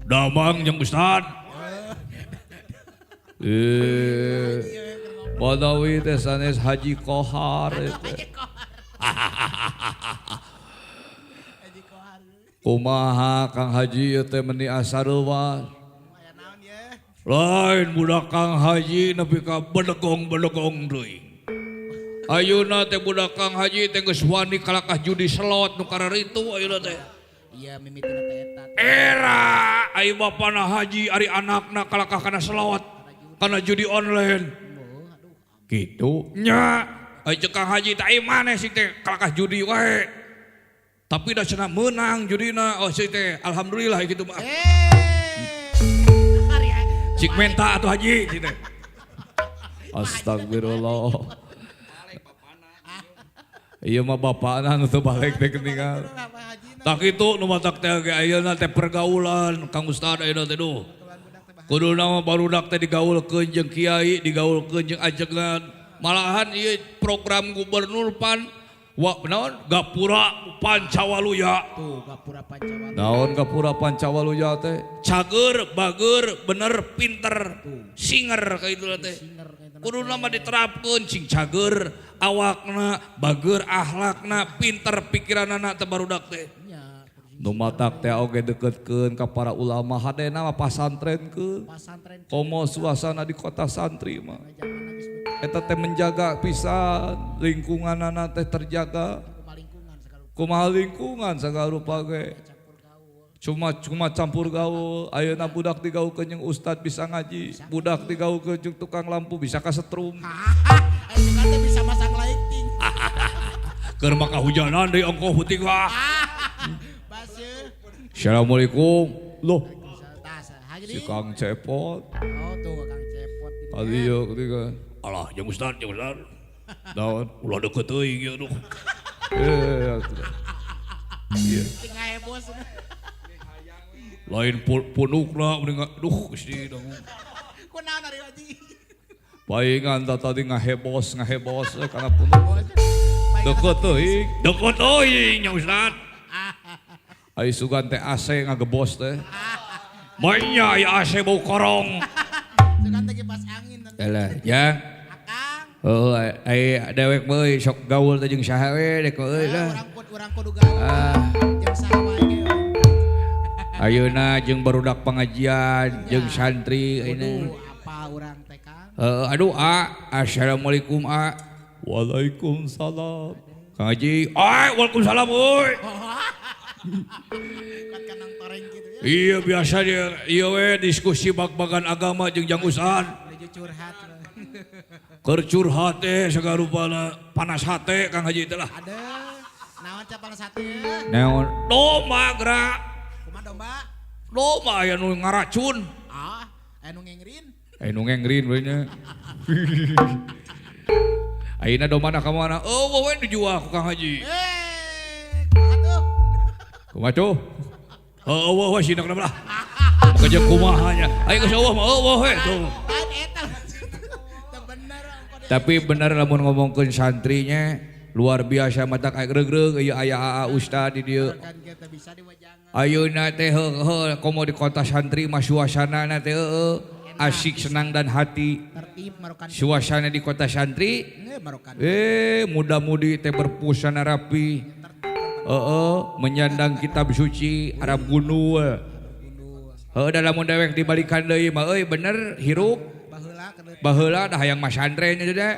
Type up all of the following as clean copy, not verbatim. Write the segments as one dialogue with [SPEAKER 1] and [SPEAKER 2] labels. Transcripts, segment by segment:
[SPEAKER 1] Damang yang Ustad. Badawi teh sanes Haji Kohar. Kumaha Kang Haji teh meni asareuwas. Lain budak Kang Haji nepi ka bedegong-bedegong deui. Ayeuna teh budak Kang Haji teh geus wani kalakah judi slot nu kararitu ayeuna teh.
[SPEAKER 2] Iya mimitina teh eta.
[SPEAKER 1] Era ai bapana Haji ari anakna kalakah kana slot kana judi online. Gitu nya. Ai cek Kang Haji teh ai maneh sih teh kalakah judi wae. Tapi da cenah meunang judina oh sih teh alhamdulillah gitu mah. Cik menta atuh Haji sih teh. Astagfirullah. Iya mah bapakna nu teu balik teh ketinggal. Tak itu nu matak teh ge ayeuna teh pergaulan Kang Ustad ayeuna teh duh. Kuduna mah barudak teh digaulkeun jeung kiai, digaulkeun jeung ajengan. Malahan ieu program gubernur pan naon Gapura Pancawaluya.
[SPEAKER 2] Tuh Gapura Pancawaluya.
[SPEAKER 1] Naon Gapura Pancawaluya teh? Cager, bager, bener, pinter, singer ka itu teh. Kuduna mah diterapkeun cing cager, awakna, bager, akhlakna, pinter, pikiranana teh barudak teh. Nu matak teh oge deketkeun ka para ulama hadena mah pasantrenkeun. Komo suasana di kota santri mah. Eta teh menjaga pisan lingkunganana teh terjaga. Kumaha lingkungan sagala rupa ge. Cuma campur gaul. Ayeuna budak digaulkeun jeung ustad bisa ngaji, budak digaulkeun jeung tukang lampu bisa kasetrum.
[SPEAKER 2] Ayeuna teh bisa masang lighting.
[SPEAKER 1] Keur mah kahujanan deui ongkoh putih mah. Assalamualaikum. Loh. Si Kang Cepot.
[SPEAKER 2] Oh tuh Kang Cepot.
[SPEAKER 1] Alieu ketika alah jeung Ustad. Daun ulah deket teuing ieu duh. Iya.
[SPEAKER 2] Tinggal heboh.
[SPEAKER 1] Lain punukna mending duh geus di dong.
[SPEAKER 2] Kunaon ari Haji?
[SPEAKER 1] Paingan tadi ngahebos kana punuk. Deket teuing nya Ustad. Ai sugan teh AC ngagebos teh. Mainnya aya AC bau korong.
[SPEAKER 2] Sugan teh kipas angin.
[SPEAKER 1] Elah, ya.
[SPEAKER 2] Akang.
[SPEAKER 1] Oh, ai dewek beui sok gaul teh jeung saha we dek euy lah.
[SPEAKER 2] Urang kudu gaul. Jeung saha wae ge.
[SPEAKER 1] Ayeuna jeung barudak pengajian jeung santri ayeuna.
[SPEAKER 2] Apa urang teh Kang?
[SPEAKER 1] Aduh assalamualaikum Waalaikumsalam. Kang Haji, waalaikumsalam euy.
[SPEAKER 2] Kan kanang toreng gitu ya.
[SPEAKER 1] Iya biasa dia iya we diskusi bag-bagan agama jeung Jang Usan.
[SPEAKER 2] Menuju curhat.
[SPEAKER 1] Keur curhat teh sagarupana panas hate Kang Haji teh lah.
[SPEAKER 2] Ada naon capal sate?
[SPEAKER 1] Naon? Domba gerak.
[SPEAKER 2] Kumaha domba?
[SPEAKER 1] Domba aya nu ngaracun.
[SPEAKER 2] Anu ngengrin.
[SPEAKER 1] Nu ngengrin we nya. Ayeuna domana ka mana? We dijual ku Kang Haji. Kumaha tuh? Wah sinak lah. Bekerja kumahanya. Ayo ke sawah mah we tuh. Tapi bener lamun ngomongkeun santrinya luar biasa matak regreg aya aya ustad di dieu. Ayeuna teh heuh komo di kota santri mah suasanana teh asik senang dan hati. Suasana di kota santri muda-mudi teh berpusana rapi. Menyandang kitab suci Arab Gunu. Da lamun dewek dibalikan deui mah bener hirup baheula dah hayang masantren itu dah.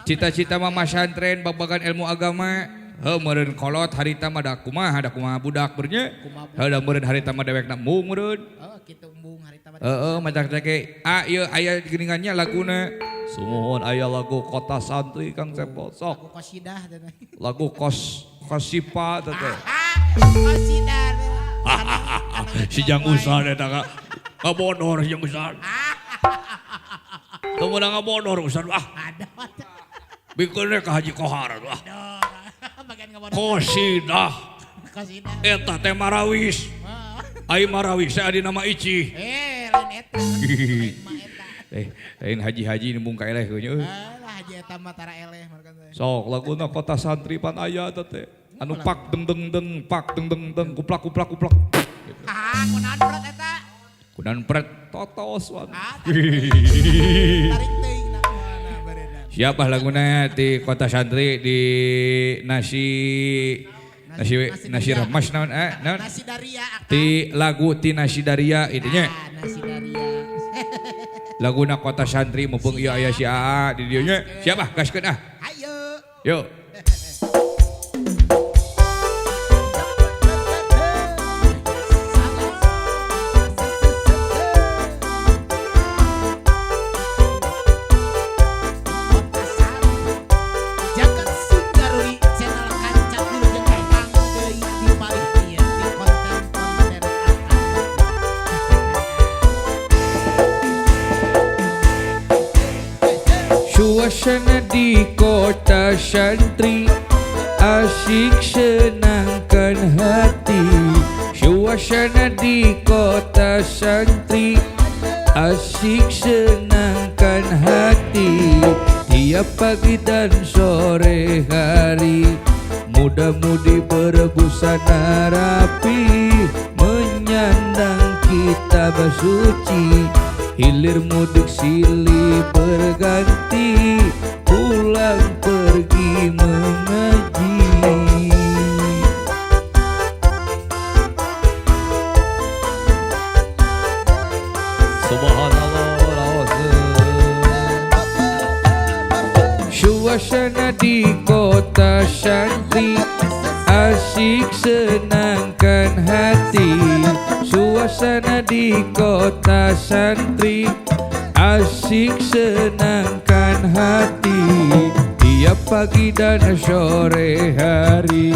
[SPEAKER 1] Cita-cita mah masantren babagan ilmu agama. Meureun kolot harita mah da kumaha budak bernya. Da meureun harita mah dewek mung meureun.
[SPEAKER 2] Kitu embung harita mah.
[SPEAKER 1] Matak teh ieu aya geuningannya laguna. Sumuhun aya lagu kota santri Kang Cepot sok.
[SPEAKER 2] Lagu qasidah
[SPEAKER 1] Lagu Kosipa teh.
[SPEAKER 2] Qasidah.
[SPEAKER 1] Si Jang Usan eta ngabodor si Jang Usan. Teu meunang ngabodor Usan
[SPEAKER 2] Ada.
[SPEAKER 1] Bikeun ka Haji Kohar tuh.
[SPEAKER 2] Bagian ngabodor.
[SPEAKER 1] Qasidah.
[SPEAKER 2] Qasidah.
[SPEAKER 1] Eta teh marawis. Ai marawis aya di nama Ici.
[SPEAKER 2] Lain eta.
[SPEAKER 1] Lain haji-haji nembung ka eleh nya.
[SPEAKER 2] Haji eta mah tara eleh markan teh.
[SPEAKER 1] Sok laguna kota santri pan aya teh. Anu pak deng deng deng pak deng deng deng kuplak kuplak kuplak.
[SPEAKER 2] Kunaon berat eta?
[SPEAKER 1] Kunaon pret totos wang.
[SPEAKER 2] Tarik teuing na kumaha baredan.
[SPEAKER 1] Siapa laguna di Kota Santri di nasi remas naon naon
[SPEAKER 2] Nasi Daria akang.
[SPEAKER 1] ti lagu ti nasi daria itunya
[SPEAKER 2] Nasi Daria.
[SPEAKER 1] laguna Kota Santri mumpung ieu aya si Aa di dieu nya. Siapa gaskeun ah.
[SPEAKER 2] Ayo.
[SPEAKER 1] Yuk.
[SPEAKER 2] Jagat Singgarui channel kanca dulu jeung Kang deui di paling ieu di konten-konten
[SPEAKER 1] Suasana di Kota Santri asyik senangkan hati. Suasana di Kota Santri asyik senangkan hati. Tiap pagi dan sore hari muda-mudi berbusana rapi menyandang kitab suci. Hilir mudik silih berganti pulang pergi mengaji. Subhanallah. Suasana di Kota Santri asyik senangkan hati. Suasana di Kota Santri asyik senangkan hati. Tiap pagi dan sore hari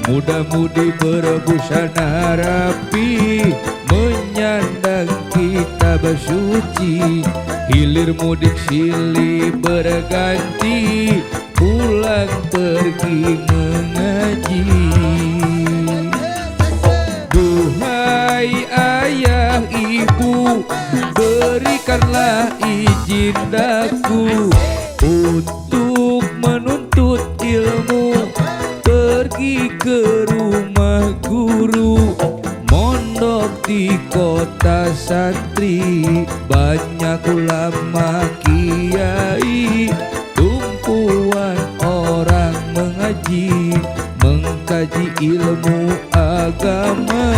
[SPEAKER 1] muda-mudi berbusana rapi menyandang kitab suci. Hilir mudik silih berganti pulang pergi mengaji. Duhai ayah ibu, berikanlah izin daku untuk menuntut ilmu, pergi ke rumah guru. Mondok di Kota Santri banyak ulama kiai, tumpuan orang mengaji, mengkaji ilmu agama,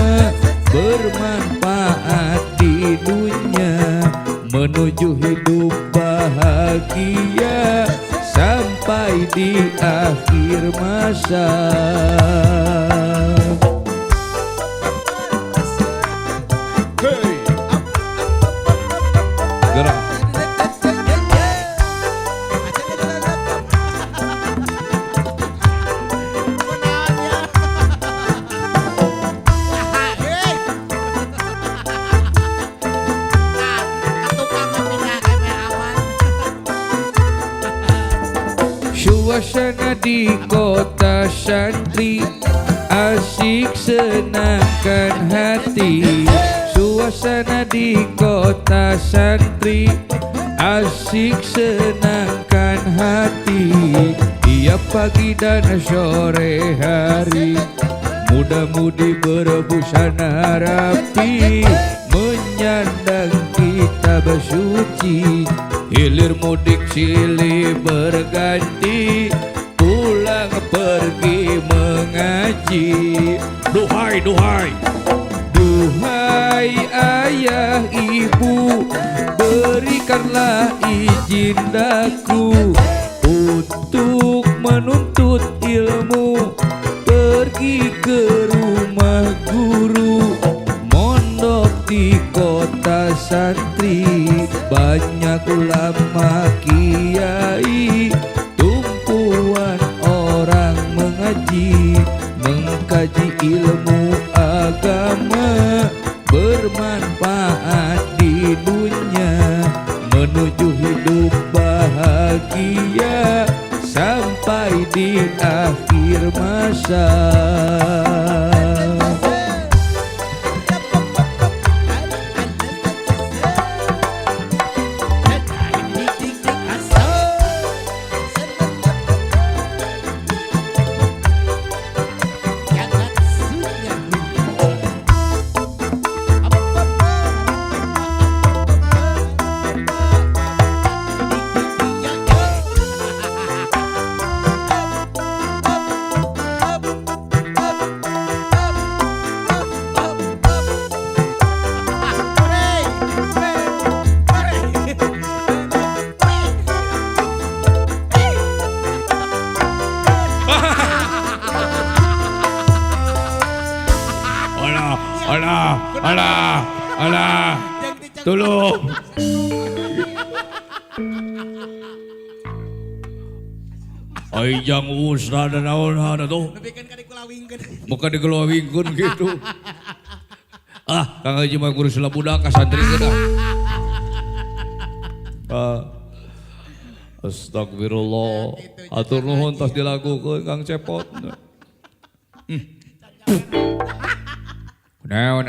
[SPEAKER 1] bermanfaat di dunia, menuju hidup bahagia sampai di akhir masa. Hey. Gerak. Suasana di Kota Santri asyik senangkan hati. Suasana di Kota Santri asyik senangkan hati. Tiap pagi dan sore hari muda-mudi berbusana rapi menyandang kitab suci. Hilir mudik silih berganti pulang pergi mengaji. Duhai, duhai, duhai ayah ibu, berikanlah izin daku untuk menuntut ilmu, pergi ke rumah guru. Mondok di Kota Santri banyak ulama kiai, tumpuan orang mengaji, mengkaji ilmu agama, bermanfaat di dunia, menuju hidup bahagia sampai di akhir masa. Alah. Tolong. Ai jang usra da naon tuh.
[SPEAKER 2] Lebihkan ka dikulawingkeun.
[SPEAKER 1] Muka digelawingkeun gitu. Kang Haji mah guru sila budak ka santrikeun Astagfirullah. Atur nuhun tos dilagukeun Kang Cepot. Naon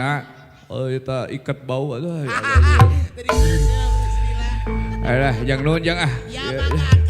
[SPEAKER 1] eta ikat bau
[SPEAKER 2] Tadi bisnisnya bismillah.
[SPEAKER 1] Alah jang nuhun jang
[SPEAKER 2] Ya mangga